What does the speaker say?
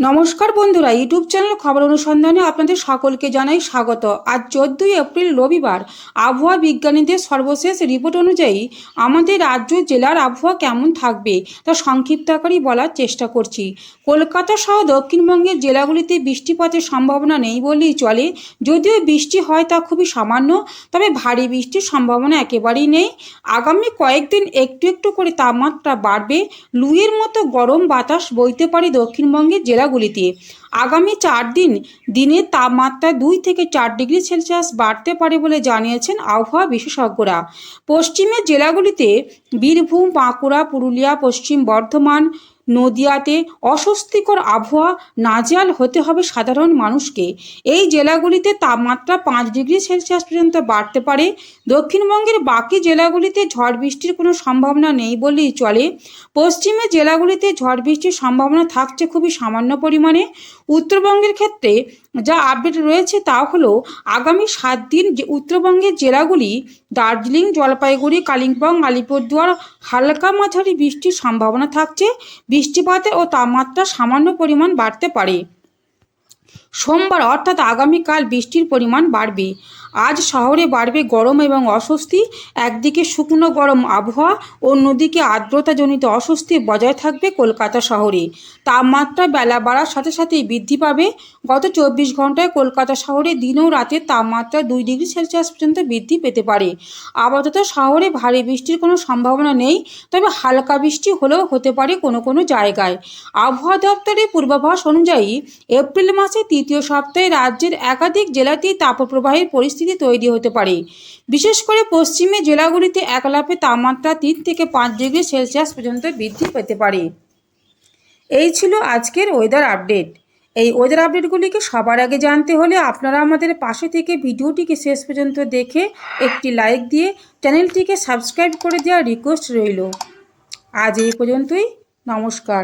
নমস্কার বন্ধুরা, YouTube channel খবর অনুসন্ধানে আপনাদের সকলকে জানাই স্বাগত। আজ 14 এপ্রিল রবিবার। আবহাওয়া বিজ্ঞানীদের সর্বশেষ রিপোর্ট অনুযায়ী আমাদের রাজ্য জেলার আবহাওয়া কেমন থাকবে তা সংক্ষিপ্ত আকারে বলার চেষ্টা করছি। কলকাতা সহ দক্ষিণবঙ্গের জেলাগুলিতে বৃষ্টিপাতের সম্ভাবনা নেই বললেই চলে। যদিও বৃষ্টি হয় তা খুবই সামান্য, তবে ভারী বৃষ্টির সম্ভাবনা একেবারেই নেই। আগামী কয়েকদিন একটু একটু করে তাপমাত্রা বাড়বে। লুয়ের মতো গরম বাতাস বইতে পারে দক্ষিণবঙ্গের জেলাগুলিতে। আগামী 4 দিন দিনের তাপমাত্রা 2 থেকে 4 ডিগ্রি সেলসিয়াস বাড়তে পারে বলে জানিয়েছেন আবহাওয়া বিশেষজ্ঞরা। পশ্চিমের জেলাগুলিতে বীরভূম, বাঁকুড়া, পুরুলিয়া, পশ্চিম বর্ধমান, নদিয়াতে অস্বস্তিকর আবহাওয়া নাজেহাল হতে হবে সাধারণ মানুষকে। এই জেলাগুলিতে তাপমাত্রা 5 ডিগ্রি সেলসিয়াস পর্যন্ত বাড়তে পারে। দক্ষিণবঙ্গের বাকি জেলাগুলিতে ঝড় বৃষ্টির কোনো সম্ভাবনা নেই বললেই চলে। পশ্চিমের জেলাগুলিতে ঝড় বৃষ্টির সম্ভাবনা থাকছে খুবই সামান্য পরিমাণে। উত্তরবঙ্গের ক্ষেত্রে যা আপডেট রয়েছে তা হলো, আগামী 7 দিন উত্তরবঙ্গের জেলাগুলি দার্জিলিং, জলপাইগুড়ি, কালিম্পং, আলিপুরদুয়ার হালকা মাঝারি বৃষ্টির সম্ভাবনা থাকছে। বৃষ্টিপাতের ও তাপমাত্রা সামান্য পরিমাণ বাড়তে পারে। সোমবার অর্থাৎ আগামীকাল বৃষ্টির পরিমাণ বাড়বে। আজ শহরে বাড়বে গরম এবং অস্বস্তি। একদিকে শুকনো গরম আবহাওয়া, অন্যদিকে আর্দ্রতাজনিত অস্বস্তি বজায় থাকবে কলকাতা শহরে। তাপমাত্রা বেলা বাড়ার সাথে সাথেই বৃদ্ধি পাবে। গত 24 ঘন্টায় কলকাতা শহরে দিন ও রাতের তাপমাত্রা 2 ডিগ্রি সেলসিয়াস পর্যন্ত বৃদ্ধি পেতে পারে। আপাতত শহরে ভারী বৃষ্টির কোনো সম্ভাবনা নেই, তবে হালকা বৃষ্টি হলেও হতে পারে কোনো কোনো জায়গায়। আবহাওয়া দপ্তরের পূর্বাভাস অনুযায়ী এপ্রিল মাসে তৃতীয় সপ্তাহে রাজ্যের একাধিক জেলাতেই তাপপ্রবাহের পরিস্থিতি তৈরি হতে পারে। বিশেষ করে পশ্চিমের জেলাগুলিতে একলাপে তাপমাত্রা 3 থেকে 5 ডিগ্রি সেলসিয়াস পর্যন্ত বৃদ্ধি পেতে পারে। এই ছিল আজকের ওয়েদার আপডেট। এই ওয়েদার আপডেটগুলিকে সবার আগে জানতে হলে আপনারা আমাদের পাশে থেকে ভিডিওটিকে শেষ পর্যন্ত দেখে একটি লাইক দিয়ে চ্যানেলটিকে সাবস্ক্রাইব করে দেওয়ার রিকোয়েস্ট রইল। আজ এই পর্যন্তই। নমস্কার।